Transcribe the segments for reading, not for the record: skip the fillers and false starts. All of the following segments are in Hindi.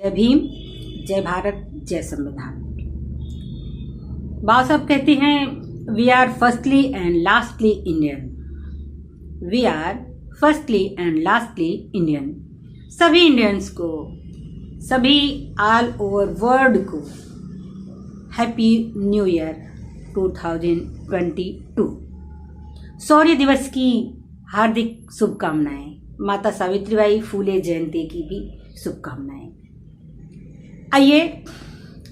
जय भीम, जय भारत, जय संविधान। बाबा साहब कहते हैं we are firstly and lastly Indian. We are firstly and lastly Indian. सभी इंडियंस को, सभी ऑल ओवर वर्ल्ड को हैप्पी न्यू ईयर 2022। शौर्य दिवस की हार्दिक शुभकामनाएं। माता सावित्रीबाई फूले जयंती की भी शुभकामनाएं। आइए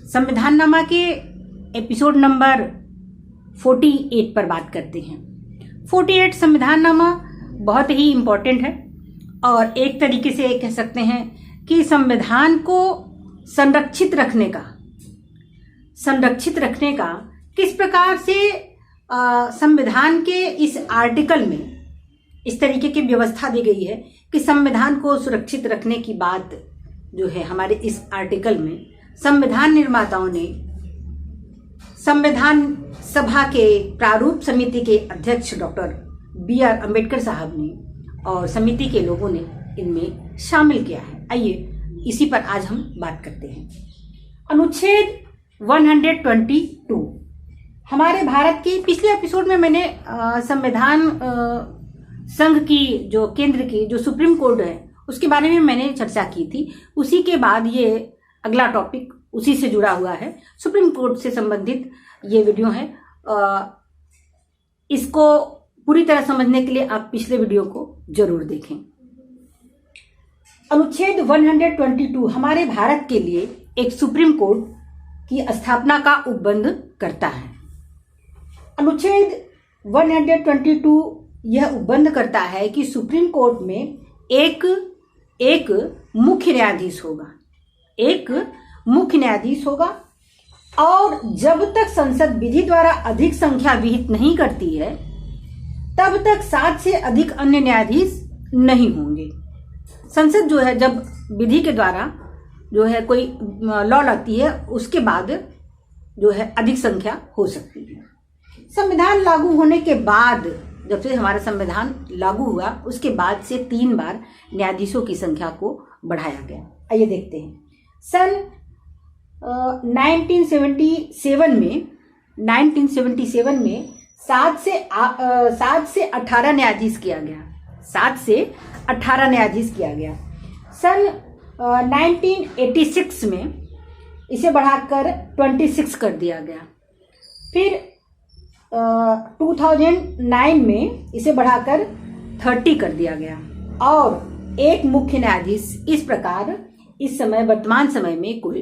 संविधाननामा के एपिसोड नंबर 48 पर बात करते हैं। 48 संविधाननामा बहुत ही इम्पोर्टेंट है और एक तरीके से कह सकते हैं कि संविधान को संरक्षित रखने का किस प्रकार से संविधान के इस आर्टिकल में इस तरीके की व्यवस्था दी गई है कि संविधान को सुरक्षित रखने की बात जो है हमारे इस आर्टिकल में संविधान निर्माताओं ने, संविधान सभा के प्रारूप समिति के अध्यक्ष डॉक्टर B.R. अम्बेडकर साहब ने और समिति के लोगों ने इनमें शामिल किया है। आइए इसी पर आज हम बात करते हैं। अनुच्छेद 122। हमारे भारत के पिछले एपिसोड में मैंने संविधान संघ की जो केंद्र की जो सुप्रीम कोर्ट है उसके बारे में मैंने चर्चा की थी। उसी के बाद ये अगला टॉपिक उसी से जुड़ा हुआ है, सुप्रीम कोर्ट से संबंधित ये वीडियो है। इसको पूरी तरह समझने के लिए आप पिछले वीडियो को जरूर देखें। अनुच्छेद 122 हमारे भारत के लिए एक सुप्रीम कोर्ट की स्थापना का उपबंध करता है। अनुच्छेद 122 यह उपबंध करता है कि सुप्रीम कोर्ट में एक मुख्य न्यायाधीश होगा और जब तक संसद विधि द्वारा अधिक संख्या विहित नहीं करती है तब तक 7 से अधिक अन्य न्यायाधीश नहीं होंगे। संसद जो है जब विधि के द्वारा जो है कोई लॉ लाती है उसके बाद जो है अधिक संख्या हो सकती है। संविधान लागू होने के बाद, जब से हमारा संविधान लागू हुआ उसके बाद से 3 बार न्यायाधीशों की संख्या को बढ़ाया गया। आइए देखते हैं। सन 1977 में 7 से 18 न्यायाधीश किया गया। 7 से 18 न्यायाधीश किया गया। सन 1986 में इसे बढ़ाकर 26 कर दिया गया। फिर 2009 में इसे बढ़ाकर 30 कर दिया गया और एक मुख्य न्यायाधीश। इस प्रकार इस समय वर्तमान समय में कुल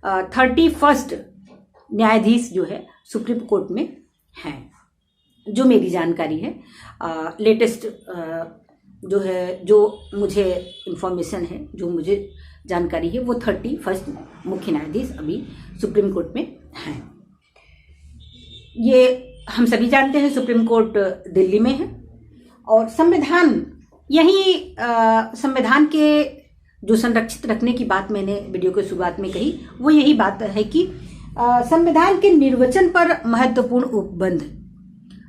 31 न्यायाधीश जो है सुप्रीम कोर्ट में हैं। जो मेरी जानकारी है, लेटेस्ट जो है, जो मुझे इंफॉर्मेशन है, जो मुझे जानकारी है, वो 31 मुख्य न्यायाधीश अभी सुप्रीम कोर्ट में हैं। ये हम सभी जानते हैं सुप्रीम कोर्ट दिल्ली में है और संविधान संविधान के जो संरक्षित रखने की बात मैंने वीडियो के शुरुआत में कही वो यही बात है कि संविधान के निर्वचन पर महत्वपूर्ण उपबंध,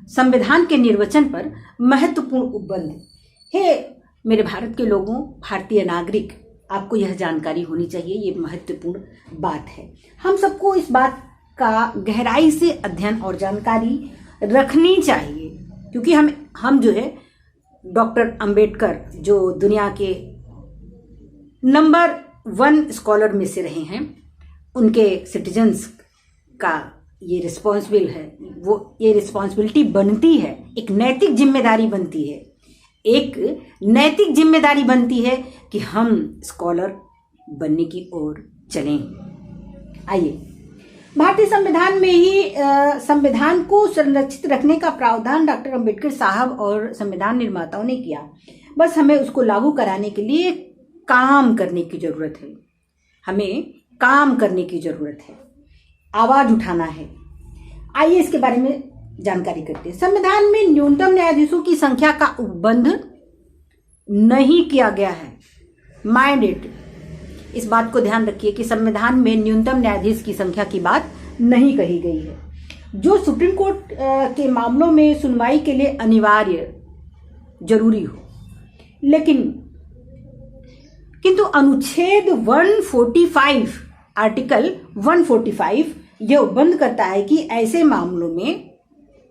संविधान के निर्वचन पर महत्वपूर्ण उपबंध है। मेरे भारत के लोगों, भारतीय नागरिक, आपको यह जानकारी होनी चाहिए। ये महत्वपूर्ण बात है। हम सबको इस बात का गहराई से अध्ययन और जानकारी रखनी चाहिए क्योंकि हम जो है डॉक्टर अंबेडकर जो दुनिया के नंबर 1 स्कॉलर में से रहे हैं, उनके सिटीजन्स का ये रिस्पॉन्सिबल है, वो ये रिस्पॉन्सिबिलिटी बनती है, एक नैतिक जिम्मेदारी बनती है, कि हम स्कॉलर बनने की ओर चलें। आइए, भारतीय संविधान में ही संविधान को संरक्षित रखने का प्रावधान डॉक्टर अंबेडकर साहब और संविधान निर्माताओं ने किया। बस हमें उसको लागू कराने के लिए काम करने की जरूरत है। हमें काम करने की जरूरत है, आवाज उठाना है। आइए इसके बारे में जानकारी करते हैं। संविधान में न्यूनतम न्यायाधीशों की संख्या का उपबंध नहीं किया गया है। माइंड इट, इस बात को ध्यान रखिए कि संविधान में न्यूनतम न्यायाधीश की संख्या की बात नहीं कही गई है। जो सुप्रीम कोर्ट के मामलों में सुनवाई के लिए अनिवार्य, जरूरी हो, लेकिन किंतु अनुच्छेद 145 आर्टिकल 145 यह उपबंध करता है कि ऐसे मामलों में,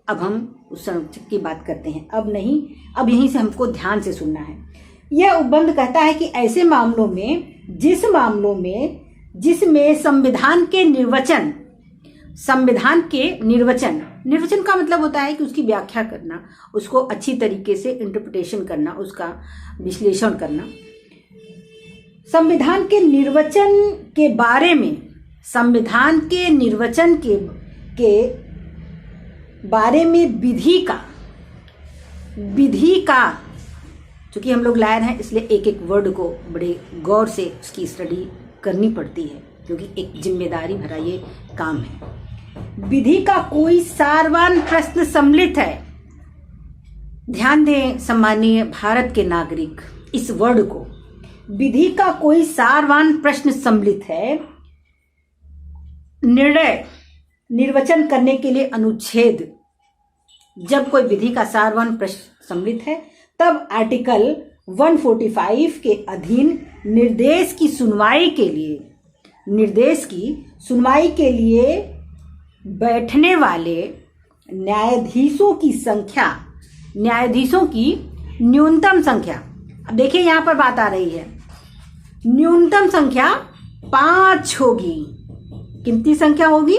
अब हम उस संरक्षक की बात करते हैं, अब नहीं, अब यहीं से हमको ध्यान से सुनना है। यह उपबंध कहता है कि ऐसे मामलों में जिसमें संविधान के निर्वचन का मतलब होता है कि उसकी व्याख्या करना, उसको अच्छी तरीके से इंटरप्रिटेशन करना, उसका विश्लेषण करना। संविधान के निर्वचन के बारे में, संविधान के निर्वचन के बारे में विधि का चूंकि हम लोग लायर हैं इसलिए एक एक वर्ड को बड़े गौर से उसकी स्टडी करनी पड़ती है, क्योंकि एक जिम्मेदारी भरा ये काम है। विधि का कोई सारवान प्रश्न सम्मिलित है। ध्यान दें सम्मानीय भारत के नागरिक, इस वर्ड को, विधि का कोई सारवान प्रश्न सम्मिलित है। निर्वचन करने के लिए अनुच्छेद, जब कोई विधि का सारवान प्रश्न सम्मिलित है तब आर्टिकल 145 के अधीन निर्देश की सुनवाई के लिए बैठने वाले न्यायाधीशों की न्यूनतम संख्या, अब देखिए यहां पर बात आ रही है, न्यूनतम संख्या 5 होगी। कितनी संख्या होगी?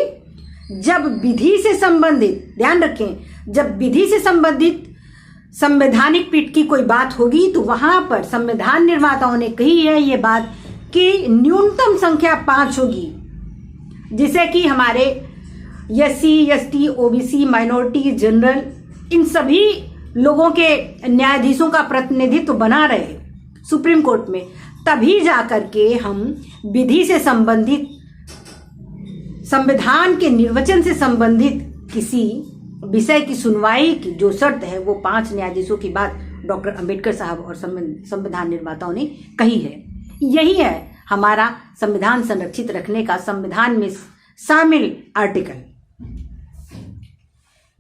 जब विधि से संबंधित, ध्यान रखें, जब विधि से संबंधित संवैधानिक पीठ की कोई बात होगी तो वहां पर संविधान निर्माताओं ने कही है ये बात कि न्यूनतम संख्या 5 होगी, जिसे कि हमारे SC, ST, OBC, minority, general, इन सभी लोगों के न्यायाधीशों का प्रतिनिधित्व बना रहे सुप्रीम कोर्ट में। तभी जाकर के हम विधि से संबंधित, संविधान के निर्वचन से संबंधित किसी विषय की सुनवाई की जो शर्त है वो 5 न्यायाधीशों की बात डॉक्टर अंबेडकर साहब और संविधान निर्माताओं ने कही है। यही है हमारा संविधान संरक्षित रखने का संविधान में शामिल आर्टिकल।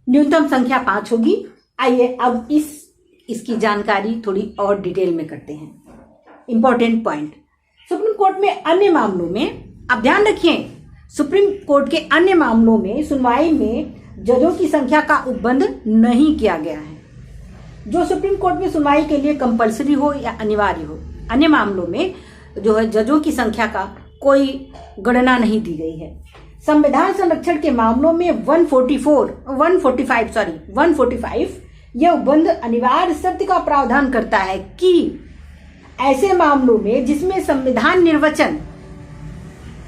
न्यूनतम संख्या 5 होगी। आइए अब इसकी जानकारी थोड़ी और डिटेल में करते हैं। इंपॉर्टेंट पॉइंट, सुप्रीम कोर्ट में अन्य मामलों में, आप ध्यान रखिए, सुप्रीम कोर्ट के अन्य मामलों में सुनवाई में जजों की संख्या का उपबंध नहीं किया गया है। जो सुप्रीम कोर्ट में सुनवाई के लिए कंपलसरी हो या अनिवार्य हो, अन्य मामलों में जो है जजों की संख्या का कोई गणना नहीं दी गई है। संविधान संरक्षण के मामलों में 145 यह उपबंध अनिवार्य शर्त का प्रावधान करता है कि ऐसे मामलों में जिसमें संविधान निर्वचन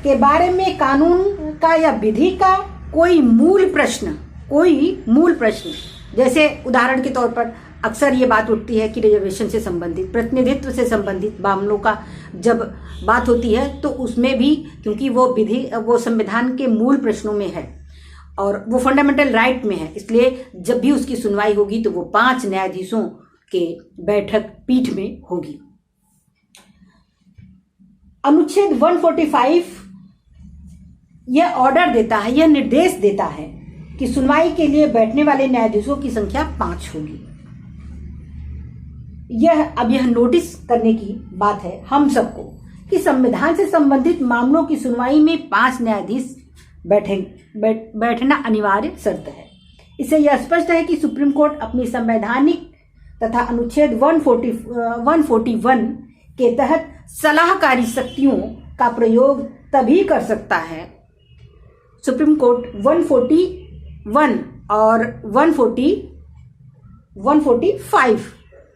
के बारे में कानून का या विधि का कोई मूल प्रश्न, जैसे उदाहरण के तौर पर अक्सर ये बात उठती है कि रिजर्वेशन से संबंधित, प्रतिनिधित्व से संबंधित मामलों का जब बात होती है तो उसमें भी, क्योंकि वो संविधान के मूल प्रश्नों में है और वो फंडामेंटल राइट में है, इसलिए जब भी उसकी सुनवाई होगी तो वो 5 न्यायाधीशों के बैठक पीठ में होगी। अनुच्छेद 145 यह ऑर्डर देता है, यह निर्देश देता है कि सुनवाई के लिए बैठने वाले न्यायाधीशों की संख्या 5 होगी। यह नोटिस करने की बात है हम सबको कि संविधान से संबंधित मामलों की सुनवाई में 5 न्यायाधीश बैठना अनिवार्य शर्त है। इससे यह स्पष्ट है कि सुप्रीम कोर्ट अपनी संवैधानिक तथा अनुच्छेद 141 के तहत सलाहकारी शक्तियों का प्रयोग तभी कर सकता है। सुप्रीम कोर्ट 141 और 145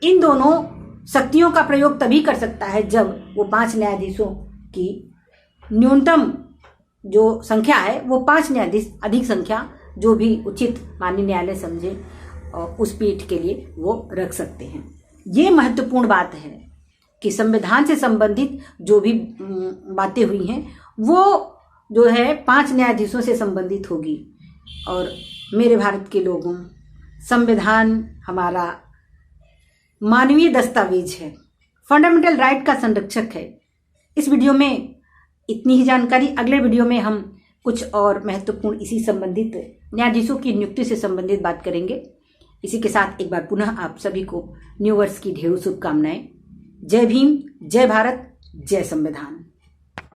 इन दोनों शक्तियों का प्रयोग तभी कर सकता है जब वो 5 न्यायाधीशों की न्यूनतम जो संख्या है वो 5 न्यायाधीश, अधिक संख्या जो भी उचित माननीय न्यायालय समझे उस पीठ के लिए वो रख सकते हैं। ये महत्वपूर्ण बात है कि संविधान से संबंधित जो भी बातें हुई हैं वो जो है 5 न्यायाधीशों से संबंधित होगी। और मेरे भारत के लोगों, संविधान हमारा मानवीय दस्तावेज है, फंडामेंटल राइट का संरक्षक है। इस वीडियो में इतनी ही जानकारी। अगले वीडियो में हम कुछ और महत्वपूर्ण इसी संबंधित न्यायाधीशों की नियुक्ति से संबंधित बात करेंगे। इसी के साथ एक बार पुनः आप सभी को न्यू वर्ष की ढेरों शुभकामनाएं। जय भीम, जय भारत, जय संविधान।